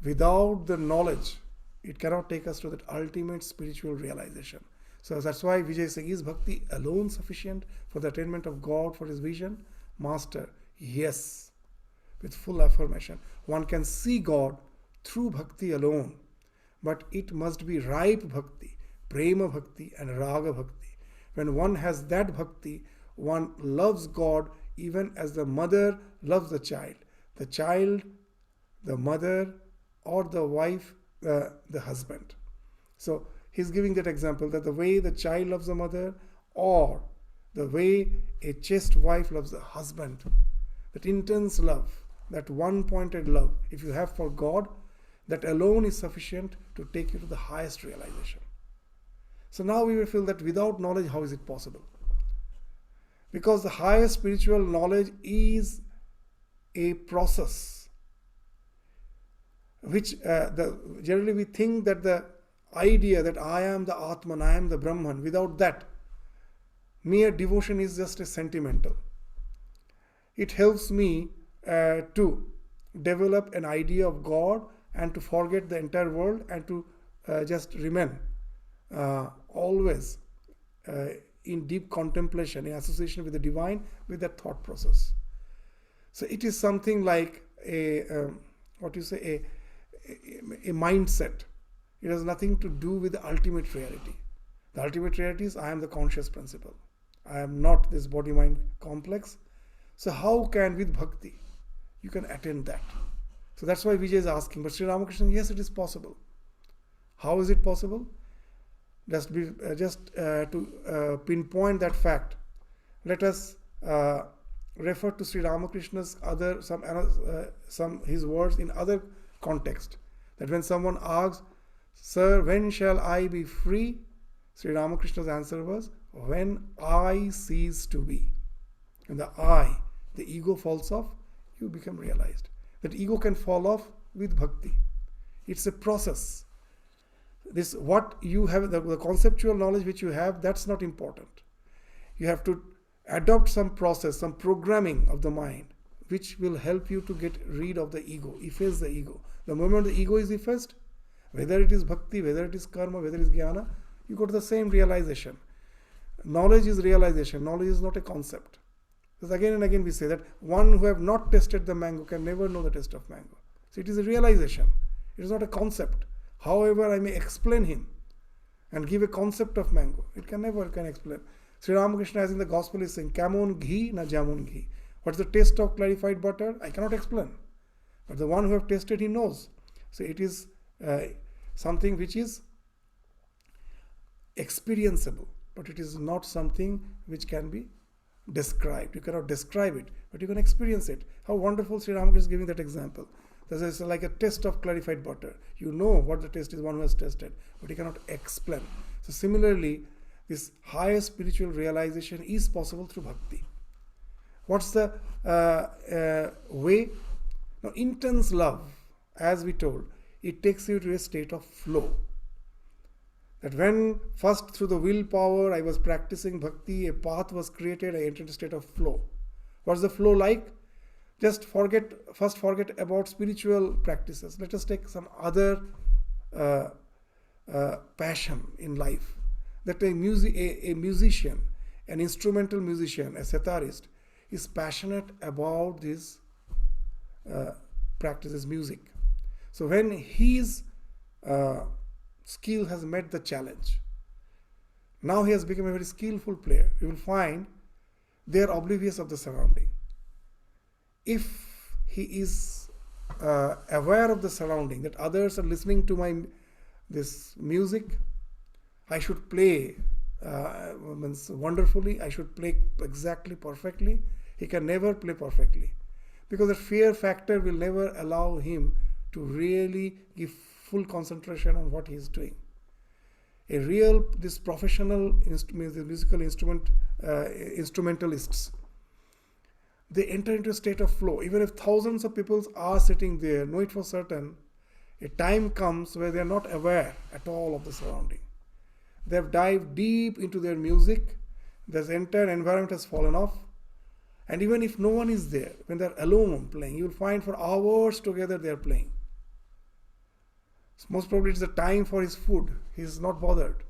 without the knowledge, it cannot take us to that ultimate spiritual realization. So that's why Vijay is saying, is bhakti alone sufficient for the attainment of God, for his vision? Master, yes, with full affirmation. One can see God through bhakti alone, but it must be ripe bhakti, prema bhakti and raga bhakti. When one has that bhakti, one loves God even as the mother loves the child, the mother, or the wife, the husband. So he's giving that example, that the way the child loves the mother, or the way a chaste wife loves the husband, that intense love, that one-pointed love, if you have for God, that alone is sufficient to take you to the highest realization. So now we will feel that without knowledge, how is it possible? Because the highest spiritual knowledge is a process, which generally we think that the idea that I am the Atman, I am the Brahman, without that, mere devotion is just a sentimental. It helps me to develop an idea of God and to forget the entire world and to just remain always in deep contemplation, in association with the divine, with that thought process. So it is something like a mindset. It has nothing to do with the ultimate reality. The ultimate reality is I am the conscious principle. I am not this body-mind complex. So how can, with bhakti, you can attain that? So that's why Vijay is asking. But Sri Ramakrishna, yes, it is possible. How is it possible? Just to pinpoint that fact, let us refer to Sri Ramakrishna's some his words in other context. That when someone asks, "Sir, when shall I be free?" Sri Ramakrishna's answer was, "When I cease to be." When the ego falls off, you become realized. That ego can fall off with bhakti. It's a process. This what you have, the conceptual knowledge which you have, that's not important. You have to adopt some process, some programming of the mind, which will help you to get rid of the ego, efface the ego. The moment the ego is effaced, whether it is bhakti, whether it is karma, whether it is jnana, you go to the same realization. Knowledge is realization. Knowledge is not a concept. Because again and again we say that one who have not tasted the mango can never know the taste of mango. So it is a realization. It is not a concept. However, I may explain him and give a concept of mango, it can never explain. Sri Ramakrishna, as in the gospel, is saying, "Kamon ghee na jamun ghee." What's the taste of clarified butter? I cannot explain. But the one who have tasted, he knows. So it is something which is experienceable, but it is not something which can be described. You cannot describe it, but you can experience it. How wonderful Sri Ramakrishna is giving that example. This is like a taste of clarified butter. You know what the taste is, one who has tasted, but you cannot explain. So similarly, this higher spiritual realization is possible through bhakti. What's the way? Now, intense love, as we told, it takes you to a state of flow. That when first through the willpower I was practicing bhakti, a path was created, I entered a state of flow. What's the flow like? Just forget about spiritual practices. Let us take some other passion in life. That a musician, an instrumental musician, a sitarist, is passionate about this practices music. So when his skill has met the challenge, now he has become a very skillful player. You will find they are oblivious of the surrounding. If he is aware of the surrounding, that others are listening to this music, I should play wonderfully, I should play exactly perfectly. He can never play perfectly, because the fear factor will never allow him to really give full concentration on what he is doing. This professional musical instrumentalists, they enter into a state of flow. Even if thousands of people are sitting there, know it for certain, a time comes where they are not aware at all of the surrounding. They have dived deep into their music, their entire environment has fallen off, and even if no one is there, when they are alone playing, you will find for hours together they are playing. Most probably it's the time for his food. He is not bothered.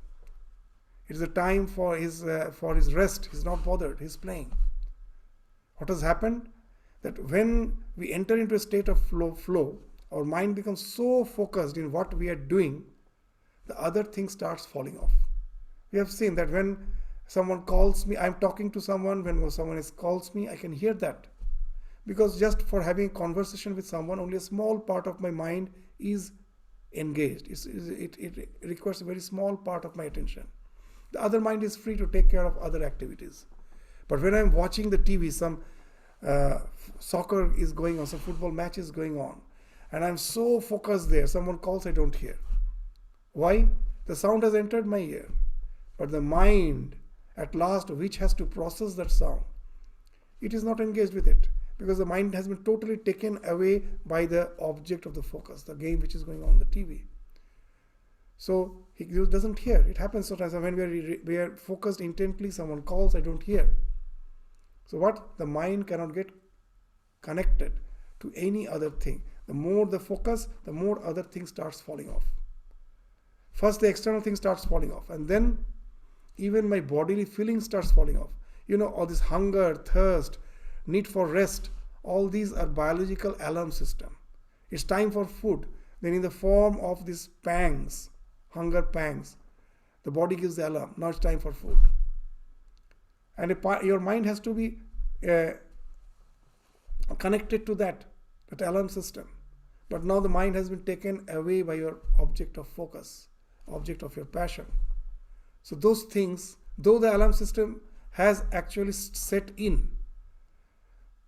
It's the time for his rest. He's not bothered. He's playing. What has happened? That when we enter into a state of flow, our mind becomes so focused in what we are doing, the other thing starts falling off. We have seen that when someone calls me, I'm talking to someone, when someone calls me, I can hear that. Because just for having a conversation with someone, only a small part of my mind is engaged. It requires a very small part of my attention. The other mind is free to take care of other activities. But when I'm watching the TV, some soccer is going on, some football match is going on, and I'm so focused there, someone calls, I don't hear. Why? The sound has entered my ear. But the mind, at last, which has to process that sound, it is not engaged with it. Because the mind has been totally taken away by the object of the focus, the game which is going on the TV. So he doesn't hear. It happens sometimes when we are focused intently, someone calls, I don't hear. So what? The mind cannot get connected to any other thing. The more the focus, the more other thing starts falling off. First the external thing starts falling off, and then even my bodily feeling starts falling off. All this hunger, thirst, need for rest, all these are biological alarm system. It's time for food. Then in the form of these pangs, hunger pangs, the body gives the alarm. Now it's time for food. And your mind has to be connected to that alarm system. But now the mind has been taken away by your object of focus, object of your passion. So those things, though the alarm system has actually set in,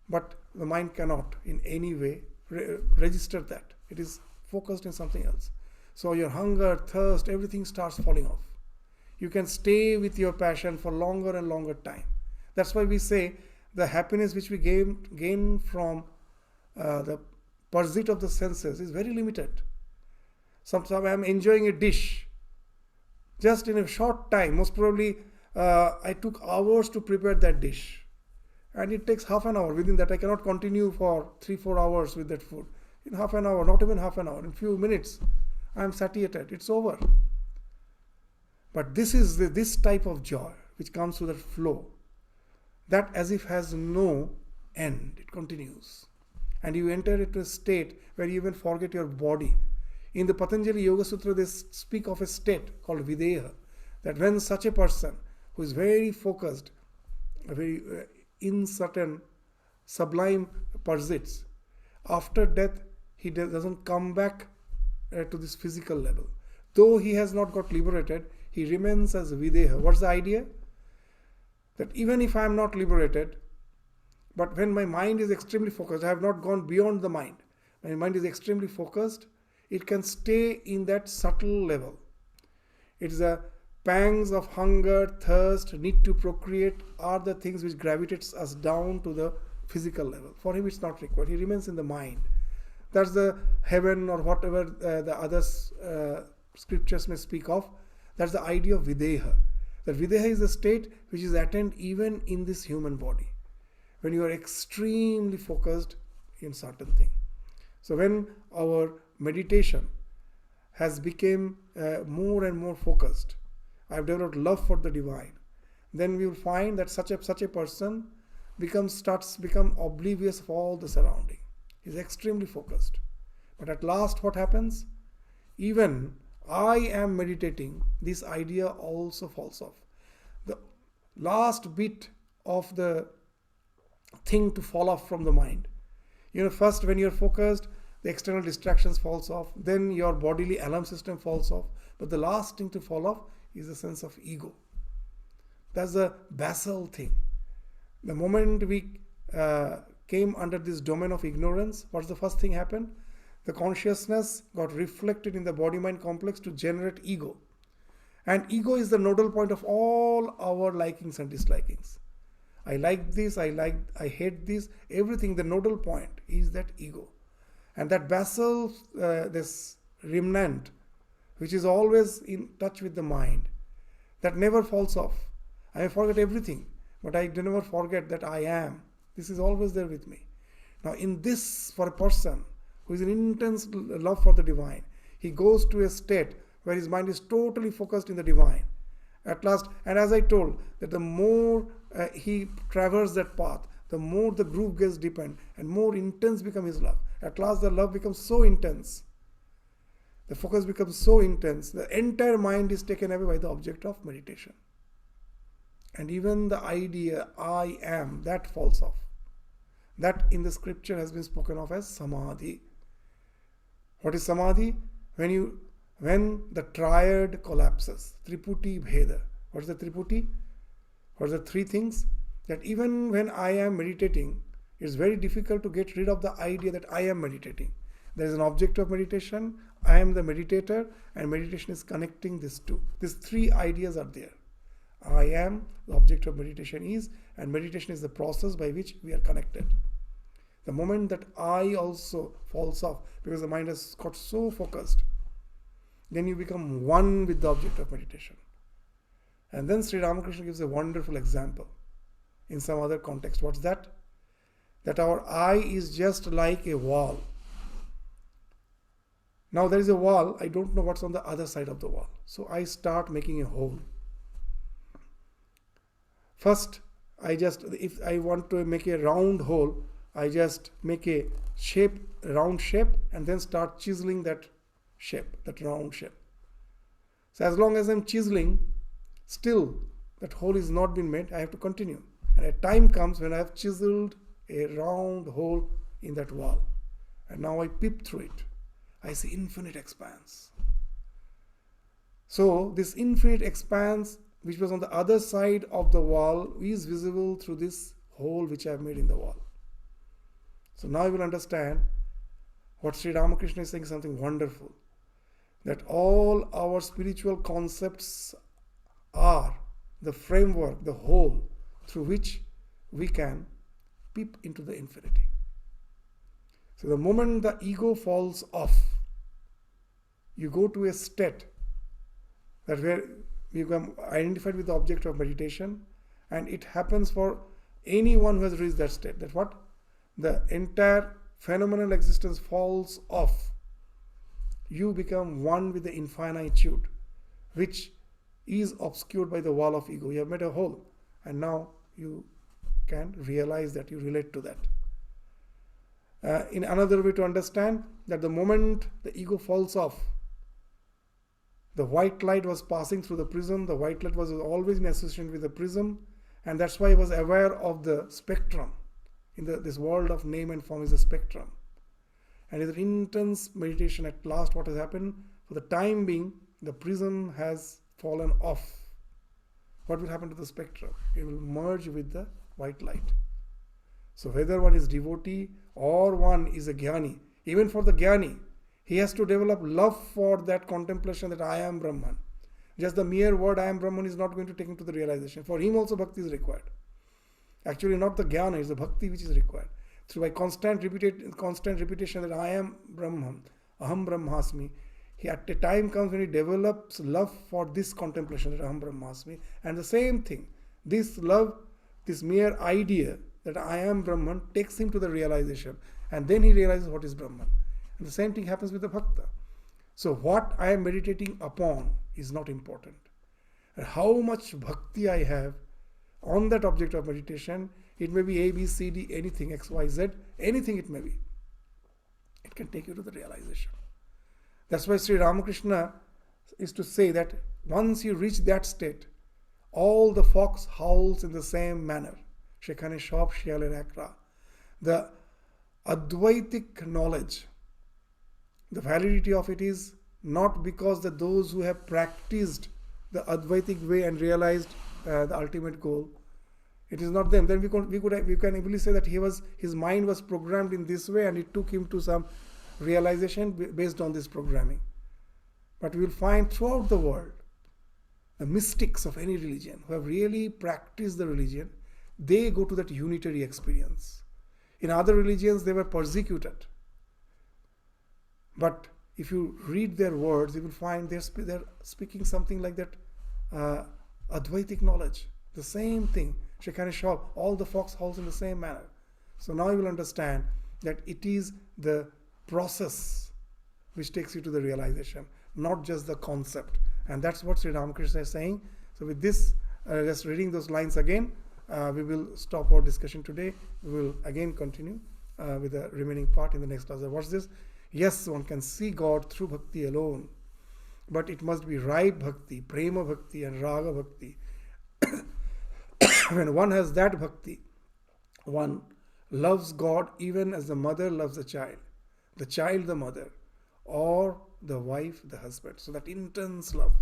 but the mind cannot in any way register that. It is focused in something else. So your hunger, thirst, everything starts falling off. You can stay with your passion for longer and longer time. That's why we say the happiness which we gain from the pursuit of the senses is very limited. Sometimes I'm enjoying a dish. Just in a short time, most probably I took hours to prepare that dish. And it takes half an hour. Within that, I cannot continue for 3-4 hours with that food. In half an hour, not even half an hour, in few minutes, I am satiated. It's over. But this is this type of joy which comes through that flow, that as if has no end. It continues. And you enter into a state where you even forget your body. In the Patanjali Yoga Sutra, they speak of a state called Videha, that when such a person who is very focused, very in certain sublime pursuits, after death he doesn't come back to this physical level. Though he has not got liberated, he remains as Videha. What's the idea? That even if I am not liberated, but when my mind is extremely focused, I have not gone beyond the mind. My mind is extremely focused, it can stay in that subtle level. It is the pangs of hunger, thirst, need to procreate are the things which gravitates us down to the physical level. For him it's not required. He remains in the mind. That's the heaven or whatever the other scriptures may speak of. That's the idea of Videha. That Videha is a state which is attained even in this human body, when you are extremely focused in certain thing. So when our meditation has become more and more focused, I have developed love for the divine, then we will find that such a person starts become oblivious of all the surrounding. He is extremely focused. But at last what happens? Even I am meditating, this idea also falls off. The last bit of the thing to fall off from the mind. First when you are focused, the external distractions falls off, then your bodily alarm system falls off, but the last thing to fall off is the sense of ego. That's the basal thing. The moment we came under this domain of ignorance, what's the first thing happened? The consciousness got reflected in the body-mind complex to generate ego. And ego is the nodal point of all our likings and dislikings. I like this, I hate this, everything, the nodal point is that ego. And that basal, this remnant, which is always in touch with the mind, that never falls off. I may forget everything, but I never forget that I am. This is always there with me. Now in this, for a person who is in intense love for the divine, He goes to a state where his mind is totally focused in the divine. At last, and as I told, that the more he traverses that path, the more the groove gets deepened and more intense becomes his love. At last, the love becomes so intense. The focus becomes so intense, the entire mind is taken away by the object of meditation. And even the idea, I am, that falls off. That in the scripture has been spoken of as samadhi. What is samadhi? When the triad collapses, triputi bheda. What is the triputi? What are the three things? That even when I am meditating, it's very difficult to get rid of the idea that I am meditating. There is an object of meditation, I am the meditator, and meditation is connecting these two. These three ideas are there. I am, the object of meditation is, and meditation is the process by which we are connected. The moment that I also falls off, because the mind has got so focused, then you become one with the object of meditation. And then Sri Ramakrishna gives a wonderful example in some other context. What's that? That our I is just like a wall. Now there is a wall, I don't know what's on the other side of the wall. So I start making a hole. First, if I want to make a round hole, I just make a round shape, and then start chiseling that shape, that round shape. So as long as I'm chiseling, still that hole is not been made, I have to continue. And a time comes when I have chiseled a round hole in that wall. And now I peep through it. I see infinite expanse. So this infinite expanse, which was on the other side of the wall, is visible through this hole which I have made in the wall. So now you will understand what Sri Ramakrishna is saying, something wonderful. That all our spiritual concepts are the framework, the hole through which we can peep into the infinity. So the moment the ego falls off, you go to a state that where you become identified with the object of meditation, and it happens for anyone who has reached that state. That what? The entire phenomenal existence falls off. You become one with the infinitude, which is obscured by the wall of ego. You have made a hole, and now you can realize that, you relate to that. In another way to understand, that the moment the ego falls off, the white light was passing through the prism, the white light was always in association with the prism, and that's why he was aware of the spectrum. In this world of name and form is a spectrum. And in the intense meditation, at last what has happened? For the time being, the prism has fallen off. What will happen to the spectrum? It will merge with the white light. So whether one is devotee or one is a jnani, even for the jnani, he has to develop love for that contemplation that I am Brahman. Just the mere word I am Brahman is not going to take him to the realization. For him also bhakti is required. Actually not the jnana, it's the bhakti which is required. Through by constant repetition that I am Brahman, Aham Brahmasmi, he at a time comes when he develops love for this contemplation that Aham Brahmasmi, and the same thing, this love, this mere idea that I am Brahman takes him to the realization, and then he realizes what is Brahman. And the same thing happens with the bhakta. So what I am meditating upon is not important. And how much bhakti I have on that object of meditation, it may be A, B, C, D, anything, X, Y, Z, anything it may be. It can take you to the realization. That's why Sri Ramakrishna is to say that once you reach that state, all the fox howls in the same manner. Shekhane shop shialer akra. The Advaitic knowledge, the validity of it is not because that those who have practiced the Advaitic way and realized the ultimate goal, it is not them. Then we can easily say that his mind was programmed in this way and it took him to some realization based on this programming. But we will find throughout the world, the mystics of any religion who have really practiced the religion, they go to that unitary experience. In other religions, they were persecuted. But if you read their words, you will find they're speaking something like that Advaitic knowledge. The same thing. Shekhane shop, all the fox howls in the same manner. So now you will understand that it is the process which takes you to the realization, not just the concept. And that's what Sri Ramakrishna is saying. So with this, just reading those lines again, we will stop our discussion today. We will again continue with the remaining part in the next class. What's this? Yes, one can see God through bhakti alone, but it must be right bhakti, prema bhakti and raga bhakti. When one has that bhakti, one loves God even as the mother loves the child the mother, or the wife the husband. So that intense love,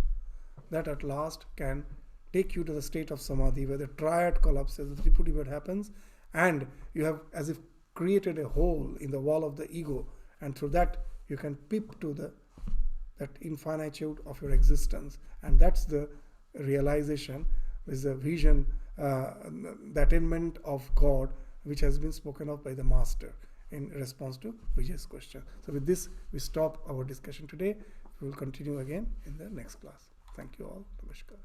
that at last can take you to the state of samadhi where the triad collapses, the tripudi happens, and you have as if created a hole in the wall of the ego, and through that you can peep to that infinitude of your existence. And that's the realization, is the vision, the attainment of God, which has been spoken of by the master in response to Vijay's question. So with this, we stop our discussion today. We will continue again in the next class. Thank you all. Namaskar.